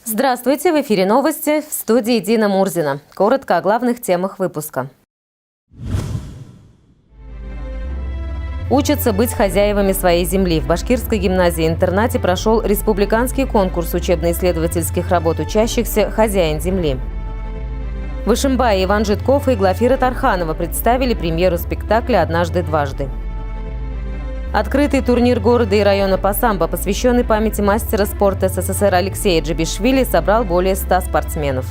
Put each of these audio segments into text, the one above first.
Здравствуйте! В эфире новости, в студии Дина Мурзина. Коротко о главных темах выпуска. Учатся быть хозяевами своей земли. В Башкирской гимназии-интернате прошел республиканский конкурс учебно-исследовательских работ учащихся «Хозяин земли». В Ишимбае Иван Житков и Глафира Тарханова представили премьеру спектакля «Однажды дважды». Открытый турнир города и района по самбо, посвященный памяти мастера спорта СССР Алексея Джабишвили, собрал более 100 спортсменов.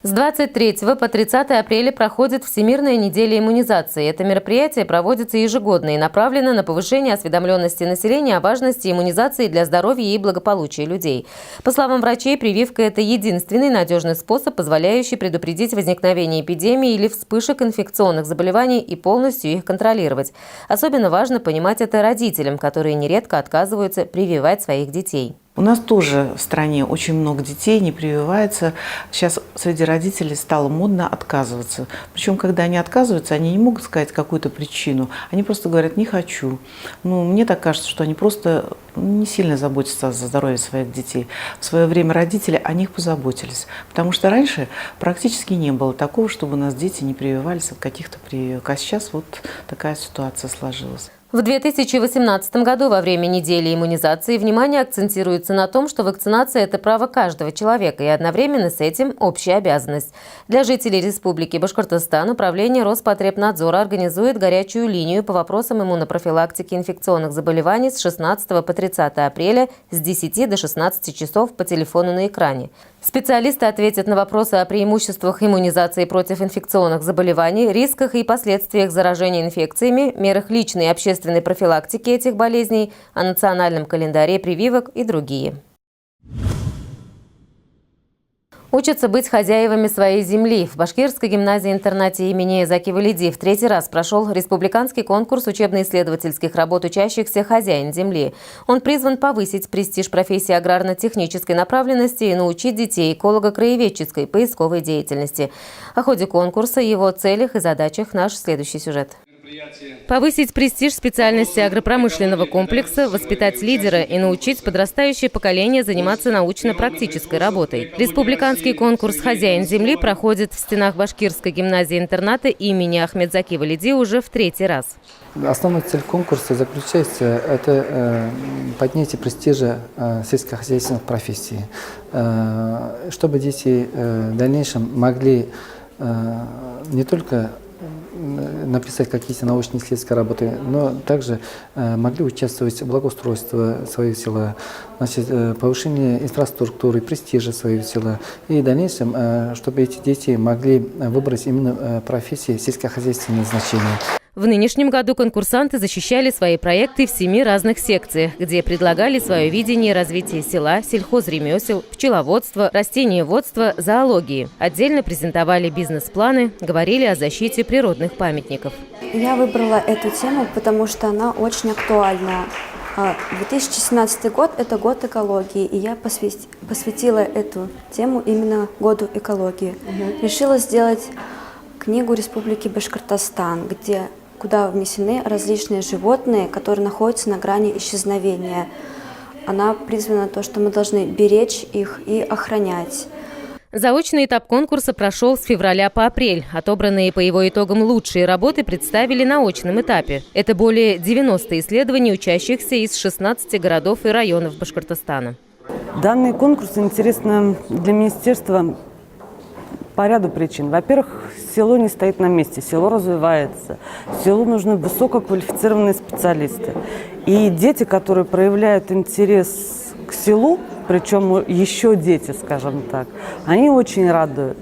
С 23 по 30 апреля проходит Всемирная неделя иммунизации. Это мероприятие проводится ежегодно и направлено на повышение осведомленности населения о важности иммунизации для здоровья и благополучия людей. По словам врачей, прививка – это единственный надежный способ, позволяющий предупредить возникновение эпидемии или вспышек инфекционных заболеваний и полностью их контролировать. Особенно важно понимать это родителям, которые нередко отказываются прививать своих детей. У нас тоже в стране очень много детей не прививается. Сейчас среди родителей стало модно отказываться. Причем, когда они отказываются, они не могут сказать какую-то причину. Они просто говорят: не хочу. Мне так кажется, что они просто не сильно заботятся о здоровье своих детей. В свое время родители о них позаботились. Потому что раньше практически не было такого, чтобы у нас дети не прививались от каких-то прививок. А сейчас вот такая ситуация сложилась. В 2018 году во время недели иммунизации внимание акцентируется на том, что вакцинация – это право каждого человека и одновременно с этим общая обязанность. Для жителей Республики Башкортостан Управление Роспотребнадзора организует горячую линию по вопросам иммунопрофилактики инфекционных заболеваний с 16 по 30 апреля с 10 до 16 часов по телефону на экране. Специалисты ответят на вопросы о преимуществах иммунизации против инфекционных заболеваний, рисках и последствиях заражения инфекциями, мерах личной и общественной профилактики этих болезней, о национальном календаре прививок и другие. Учатся быть хозяевами своей земли. В Башкирской гимназии-интернате имени Заки Валиди в 3-й раз прошел республиканский конкурс учебно-исследовательских работ учащихся «Хозяин земли». Он призван повысить престиж профессии аграрно-технической направленности и научить детей эколого-краеведческой поисковой деятельности. О ходе конкурса, его целях и задачах наш следующий сюжет. Повысить престиж специальности агропромышленного комплекса, воспитать лидера и научить подрастающее поколение заниматься научно-практической работой. Республиканский конкурс «Хозяин земли» проходит в стенах Башкирской гимназии-интерната имени Ахмедзаки Валиди уже в 3-й раз. Основная цель конкурса заключается это поднятие престижа сельскохозяйственных профессий, чтобы дети в дальнейшем могли не только написать какие-то научно-исследовательские работы, но также могли участвовать в благоустройстве своего села, повышение инфраструктуры, престижа своего села. И в дальнейшем, чтобы эти дети могли выбрать именно профессии сельскохозяйственного значения. В нынешнем году конкурсанты защищали свои проекты в 7 разных секциях, где предлагали свое видение развития села, сельхозремесел, пчеловодства, растениеводства, зоологии. Отдельно презентовали бизнес-планы, говорили о защите природных памятников. Я выбрала эту тему, потому что она очень актуальна. 2017 год – это год экологии, и я посвятила эту тему именно году экологии. Решила сделать книгу Республики Башкортостан, куда внесены различные животные, которые находятся на грани исчезновения. Она призвана на то, что мы должны беречь их и охранять. Заочный этап конкурса прошел с февраля по апрель. Отобранные по его итогам лучшие работы представили на очном этапе. Это более 90 исследований учащихся из 16 городов и районов Башкортостана. Данный конкурс интересен для министерства по ряду причин. Во-первых, село не стоит на месте, село развивается. Селу нужны высококвалифицированные специалисты. И дети, которые проявляют интерес к селу, причем еще дети, скажем так, они очень радуют.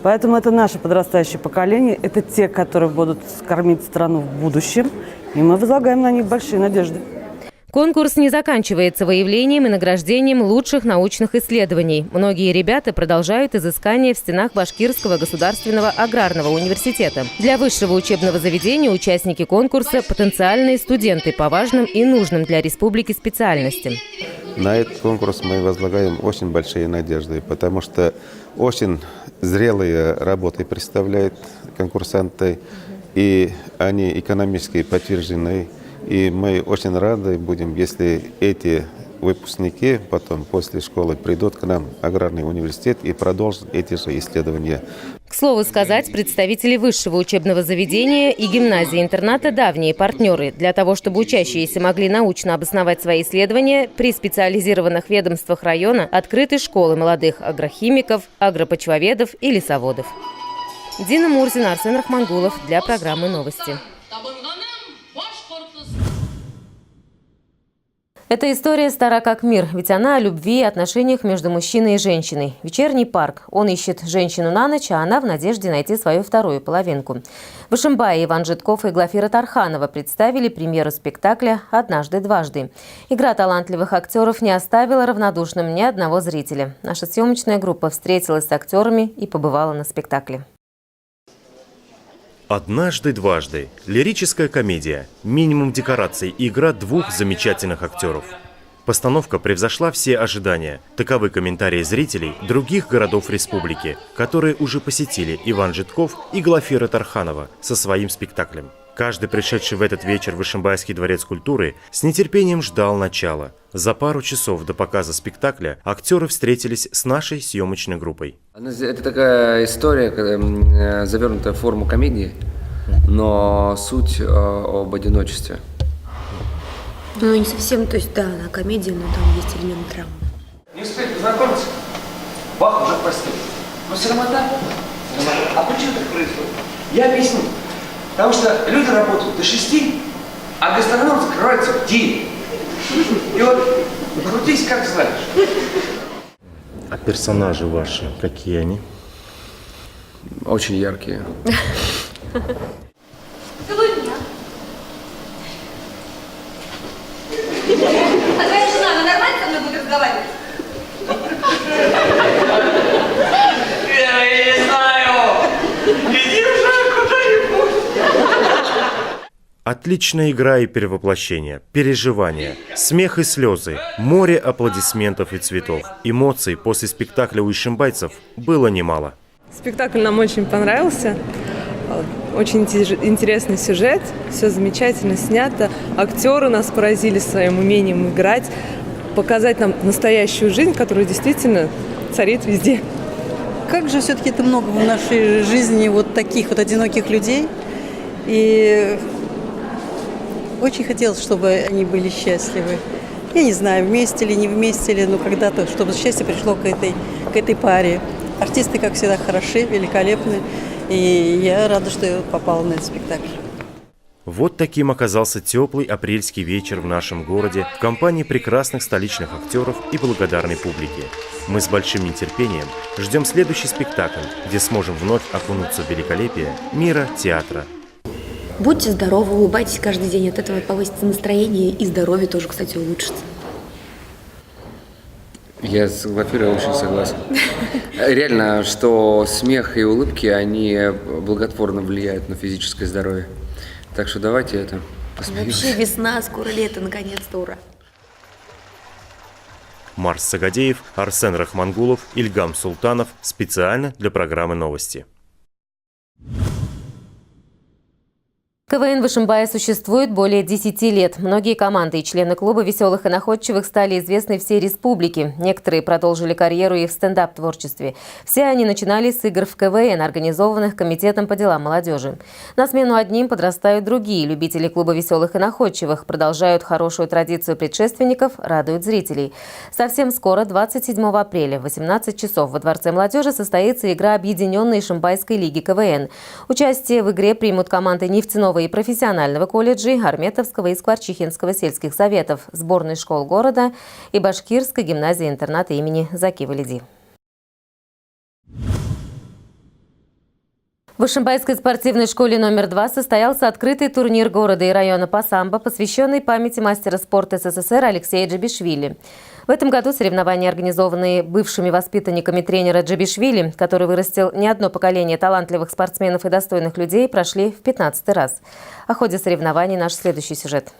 Поэтому это наше подрастающее поколение, это те, которые будут кормить страну в будущем. И мы возлагаем на них большие надежды. Конкурс не заканчивается выявлением и награждением лучших научных исследований. Многие ребята продолжают изыскания в стенах Башкирского государственного аграрного университета. Для высшего учебного заведения участники конкурса – потенциальные студенты по важным и нужным для республики специальностям. На этот конкурс мы возлагаем очень большие надежды, потому что очень зрелые работы представляют конкурсанты, и они экономически подтверждены. И мы очень рады будем, если эти выпускники потом после школы придут к нам в аграрный университет и продолжат эти же исследования. К слову сказать, представители высшего учебного заведения и гимназии-интерната – давние партнеры. Для того, чтобы учащиеся могли научно обосновать свои исследования, при специализированных ведомствах района открыты школы молодых агрохимиков, агропочвоведов и лесоводов. Дина Мурзина, Арсен Рахмангулов для программы «Новости». Эта история стара как мир, ведь она о любви и отношениях между мужчиной и женщиной. Вечерний парк. Он ищет женщину на ночь, а она в надежде найти свою вторую половинку. В Ишимбае Иван Житков и Глафира Тарханова представили премьеру спектакля «Однажды дважды». Игра талантливых актеров не оставила равнодушным ни одного зрителя. Наша съемочная группа встретилась с актерами и побывала на спектакле. «Однажды дважды» – лирическая комедия, минимум декораций и игра двух замечательных актеров. Постановка превзошла все ожидания. Таковы комментарии зрителей других городов республики, которые уже посетили Иван Житков и Глафира Тарханова со своим спектаклем. Каждый, пришедший в этот вечер в Ишимбайский дворец культуры, с нетерпением ждал начала. За пару часов до показа спектакля актеры встретились с нашей съемочной группой. Это такая история, завернутая в форму комедии, но суть об одиночестве. Ну, не совсем, то есть, да, она комедия, но там есть элемент драмы. Не успели познакомиться, бах, уже в постели. Ну, срамота. А почему так происходит? Я объясню. Потому что люди работают до 6, а гастроном закрывается в 9. И вот крутись как знаешь. А персонажи ваши, какие они? Очень яркие. Целуй меня. А твоя жена, она нормально со мной будет разговаривать? Я не знаю. Иди уже куда-нибудь. Отличная игра и перевоплощение, переживания, смех и слезы, море аплодисментов и цветов. Эмоций после спектакля у ишимбайцев было немало. Спектакль нам очень понравился. Очень интересный сюжет, все замечательно снято. Актеры нас поразили своим умением играть, показать нам настоящую жизнь, которая действительно царит везде. Как же все-таки это много в нашей жизни вот таких вот одиноких людей. И очень хотелось, чтобы они были счастливы. Я не знаю, вместе ли, не вместе ли, но когда-то, чтобы счастье пришло к этой паре. Артисты, как всегда, хороши, великолепны. И я рада, что я попала на этот спектакль. Вот таким оказался теплый апрельский вечер в нашем городе в компании прекрасных столичных актеров и благодарной публики. Мы с большим нетерпением ждем следующий спектакль, где сможем вновь окунуться в великолепие мира театра. Будьте здоровы, улыбайтесь каждый день, от этого повысится настроение и здоровье тоже, кстати, улучшится. Я с Глафирой очень согласен. Реально, что смех и улыбки, они благотворно влияют на физическое здоровье. Так что давайте это посмеемся. Вообще весна, скоро лето, наконец-то, ура. Марс Сагадеев, Арсен Рахмангулов, Ильгам Султанов. Специально для программы «Новости». КВН в Ишимбае существует более 10 лет. Многие команды и члены клуба «Веселых и находчивых» стали известны всей республике. Некоторые продолжили карьеру и в стендап-творчестве. Все они начинали с игр в КВН, организованных Комитетом по делам молодежи. На смену одним подрастают другие. Любители клуба «Веселых и находчивых» продолжают хорошую традицию предшественников, радуют зрителей. Совсем скоро, 27 апреля, в 18 часов во Дворце молодежи состоится игра Объединенной Ишимбайской лиги КВН. Участие в игре примут команды Нефтяного и профессионального колледжей, Арметовского и Скворчихинского сельских советов, сборной школ города и Башкирской гимназии-интерната имени Заки Валиди. В Ишимбайской спортивной школе номер 2 состоялся открытый турнир города и района по самбо, посвященный памяти мастера спорта СССР Алексея Джабишвили. В этом году соревнования, организованные бывшими воспитанниками тренера Джабишвили, который вырастил не одно поколение талантливых спортсменов и достойных людей, прошли в 15-й раз. О ходе соревнований наш следующий сюжет.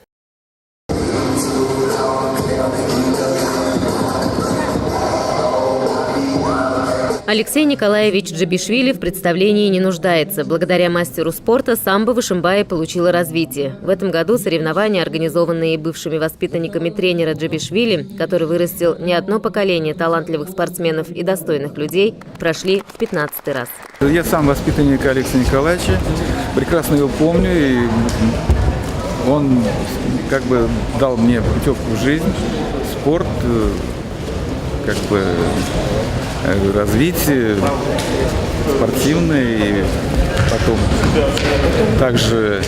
Алексей Николаевич Джабишвили в представлении не нуждается. Благодаря мастеру спорта самбо в Ишимбае получило развитие. В этом году соревнования, организованные бывшими воспитанниками тренера Джабишвили, который вырастил не одно поколение талантливых спортсменов и достойных людей, прошли в 15-й раз. Я сам воспитанник Алексея Николаевича, прекрасно его помню, и он как бы дал мне путевку в жизнь, спорт, как бы развитие спортивное, и потом также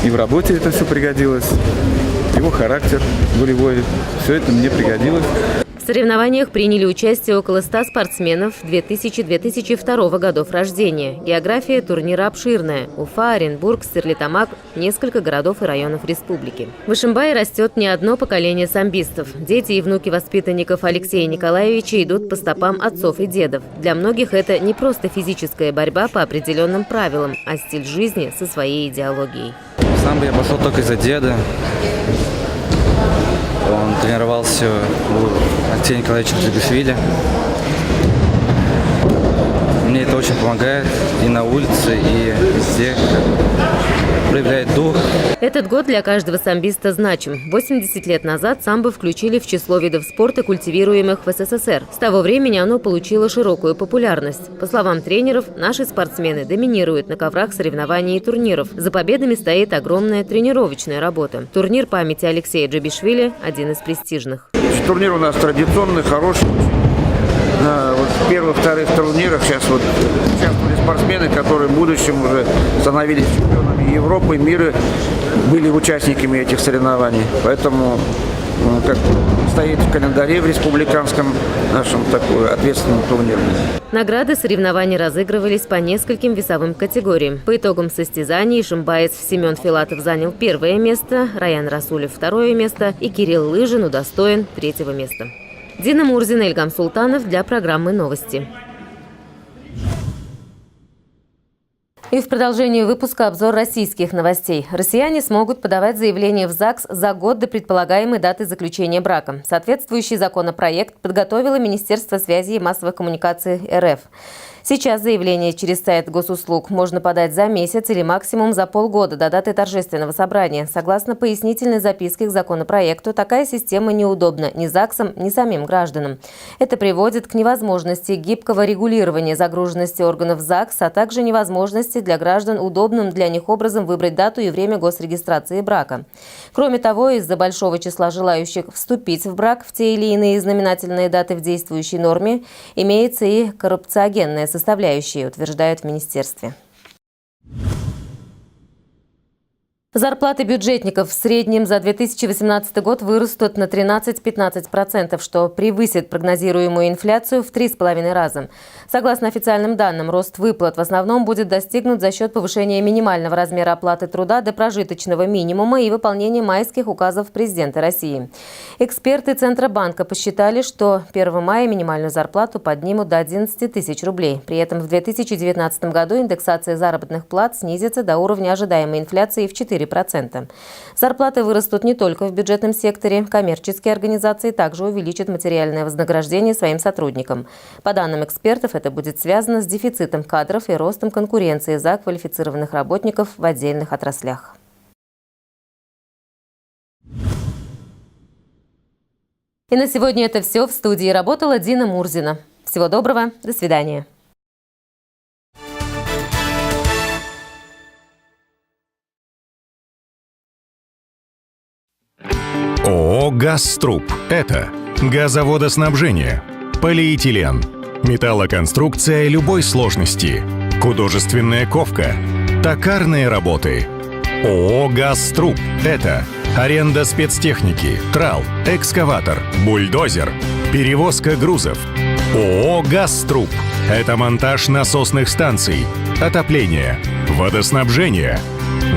и в работе это все пригодилось, его характер волевой, все это мне пригодилось. В соревнованиях приняли участие около 100 спортсменов 2000-2002 годов рождения. География турнира обширная. Уфа, Оренбург, Стерлитамак, несколько городов и районов республики. В Ишимбае растет не одно поколение самбистов. Дети и внуки воспитанников Алексея Николаевича идут по стопам отцов и дедов. Для многих это не просто физическая борьба по определенным правилам, а стиль жизни со своей идеологией. В самбо я пошел только из-за деда. Он тренировался у Алексея Николаевича Джабишвили. Мне это очень помогает и на улице, и везде, проявляет дух. Этот год для каждого самбиста значим. 80 лет назад самбо включили в число видов спорта, культивируемых в СССР. С того времени оно получило широкую популярность. По словам тренеров, наши спортсмены доминируют на коврах соревнований и турниров. За победами стоит огромная тренировочная работа. Турнир памяти Алексея Джабишвили – один из престижных. Турнир у нас традиционный, хороший. Вот в первых, вторых турнирах сейчас вот участвовали спортсмены, которые в будущем уже становились чемпионами Европы, мира, были участниками этих соревнований. Поэтому как стоит в календаре в республиканском нашем такой ответственном турнире. Награды соревнований разыгрывались по нескольким весовым категориям. По итогам состязаний ишимбаец Семен Филатов занял 1-е место, Раян Расулев 2-е место и Кирилл Лыжин удостоен 3-го места. Дина Мурзина, Ильгам Султанов для программы «Новости». И в продолжении выпуска обзор российских новостей. Россияне смогут подавать заявление в ЗАГС за год до предполагаемой даты заключения брака. Соответствующий законопроект подготовило Министерство связи и массовых коммуникаций РФ. Сейчас заявление через сайт госуслуг можно подать за месяц или максимум за полгода до даты торжественного собрания. Согласно пояснительной записке к законопроекту, такая система неудобна ни ЗАГСам, ни самим гражданам. Это приводит к невозможности гибкого регулирования загруженности органов ЗАГС, а также невозможности для граждан удобным для них образом выбрать дату и время госрегистрации брака. Кроме того, из-за большого числа желающих вступить в брак в те или иные знаменательные даты в действующей норме, имеется и коррупциогенная составляющая, утверждают в министерстве. Зарплаты бюджетников в среднем за 2018 год вырастут на 13-15%, что превысит прогнозируемую инфляцию в 3,5 раза. Согласно официальным данным, рост выплат в основном будет достигнут за счет повышения минимального размера оплаты труда до прожиточного минимума и выполнения майских указов президента России. Эксперты Центробанка посчитали, что 1 мая минимальную зарплату поднимут до 11 тысяч рублей. При этом в 2019 году индексация заработных плат снизится до уровня ожидаемой инфляции в 4%. Зарплаты вырастут не только в бюджетном секторе. Коммерческие организации также увеличат материальное вознаграждение своим сотрудникам. По данным экспертов, это будет связано с дефицитом кадров и ростом конкуренции за квалифицированных работников в отдельных отраслях. И на сегодня это все. В студии работала Дина Мурзина. Всего доброго. До свидания. ООО «Газтруб» – это газоводоснабжение, полиэтилен, металлоконструкция любой сложности, художественная ковка, токарные работы. ООО «Газтруб» – это аренда спецтехники, трал, экскаватор, бульдозер, перевозка грузов. ООО «Газтруб» – это монтаж насосных станций, отопление, водоснабжение.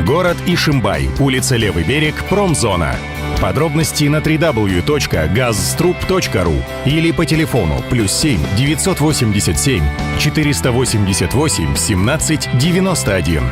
Город Ишимбай, улица Левый берег, промзона. Подробности на www.gazstrub.ru или по телефону +7 987 488 17 91.